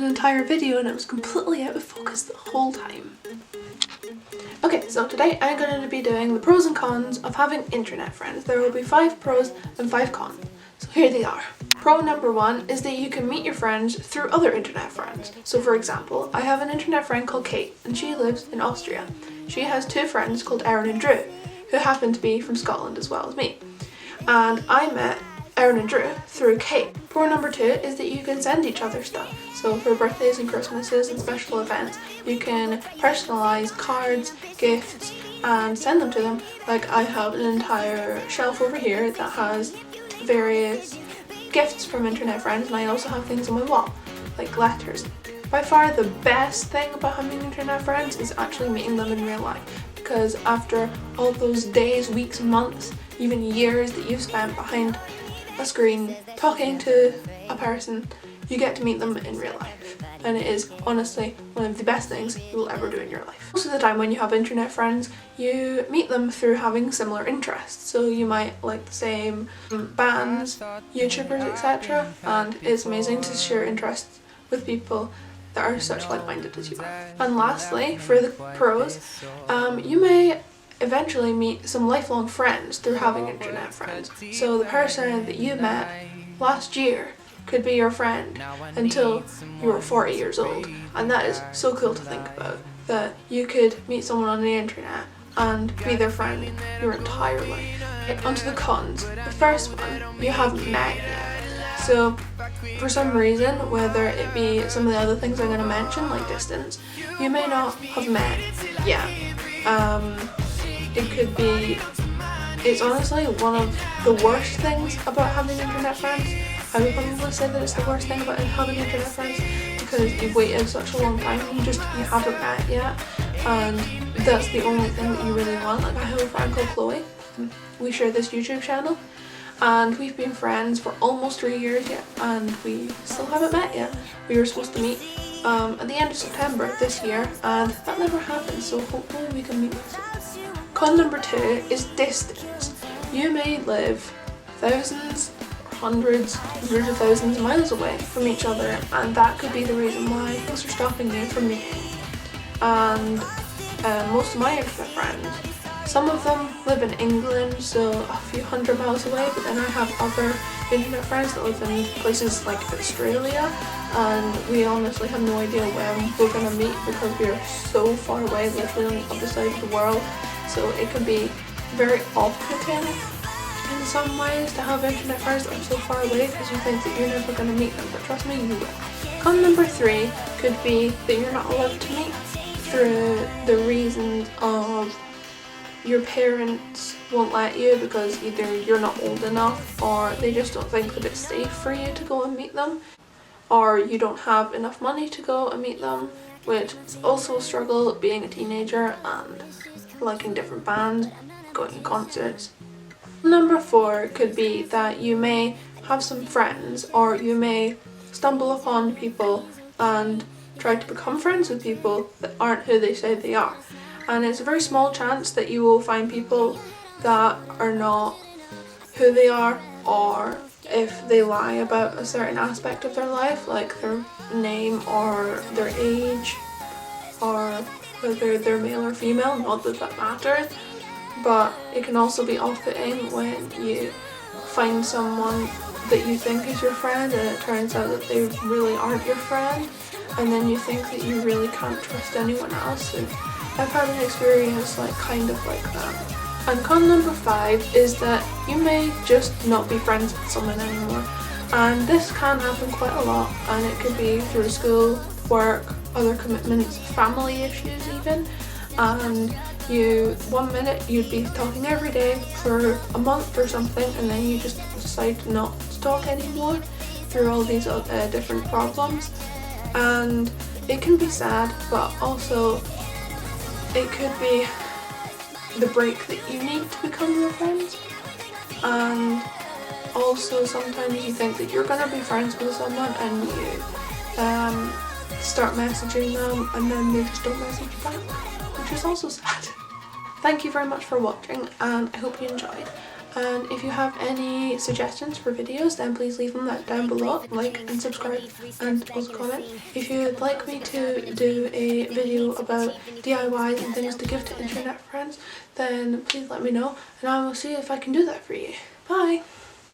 an entire video and it was completely out of focus the whole time. Okay, so today I'm going to be doing the pros and cons of having internet friends. There will be 5 pros and 5 cons. So here they are. Pro number 1 is that you can meet your friends through other internet friends. So for example, I have an internet friend called Kate and she lives in Austria. She has 2 friends called Erin and Drew, who happen to be from Scotland as well as me. And I met Erin and Drew through Kate. Pro number 2 is that you can send each other stuff. So for birthdays and Christmases and special events, you can personalise cards, gifts and send them to them. Like I have an entire shelf over here that has various gifts from internet friends, and I also have things on my wall, like letters. By far the best thing about having internet friends is actually meeting them in real life, because after all those days, weeks, months, even years that you've spent behind a screen talking to a person, you get to meet them in real life, and it is honestly one of the best things you will ever do in your life. Most of the time when you have internet friends, you meet them through having similar interests, so you might like the same bands, YouTubers, etc., and it's amazing to share interests with people that are such like-minded as you are. And lastly, for the pros, you may eventually meet some lifelong friends through having internet friends. So the person that you met last year could be your friend until you were 40 years old, and that is so cool to think about, that you could meet someone on the internet and be their friend your entire life. Okay, onto the cons. The first one, you haven't met yet. So for some reason, whether it be some of the other things I'm going to mention like distance, you may not have met yet. It could be, it's honestly one of the worst things about having internet friends. I would probably say that it's the worst thing about having internet friends, because you've waited such a long time and you haven't met yet, and that's the only thing that you really want. Like I have a friend called Chloe, we share this YouTube channel and we've been friends for almost 3 years yet and we still haven't met yet. We were supposed to meet at the end of September this year and that never happened, so hopefully we can meet soon. Con number 2 is distance. You may live thousands, hundreds of thousands of miles away from each other, and that could be the reason why things are stopping you from meeting. And most of my internet friends, some of them live in England, so a few hundred miles away, but then I have other internet friends that live in places like Australia, and we honestly have no idea when we're going to meet because we are so far away, literally on the other side of the world. So it can be very off-putting in some ways to have internet friends that are so far away, because you think that you're never going to meet them, but trust me, you will. Con number 3 could be that you're not allowed to meet through the reasons of your parents won't let you, because either you're not old enough or they just don't think that it's safe for you to go and meet them, or you don't have enough money to go and meet them, which is also a struggle being a teenager and liking different bands, going to concerts. Number 4 could be that you may have some friends, or you may stumble upon people and try to become friends with people that aren't who they say they are. And it's a very small chance that you will find people that are not who they are, or if they lie about a certain aspect of their life, like their name or their age, or whether they're male or female, not that that matters. But it can also be off-putting when you find someone that you think is your friend and it turns out that they really aren't your friend, and then you think that you really can't trust anyone else. And I've had an experience kind of like that. And con number 5 is that you may just not be friends with someone anymore. And this can happen quite a lot, and it could be through school, work, other commitments, family issues even. And one minute you'd be talking every day for a month or something, and then you just decide not to talk anymore through all these different problems. And it can be sad, but also it could be the break that you need to become your friends. And also sometimes you think that you're gonna be friends with someone and you start messaging them and then they just don't message you back, which is also sad. Thank you very much for watching and I hope you enjoyed. And if you have any suggestions for videos, then please leave them down below. Like and subscribe and also comment. If you'd like me to do a video about DIYs and things to give to internet friends, then please let me know and I will see if I can do that for you. Bye!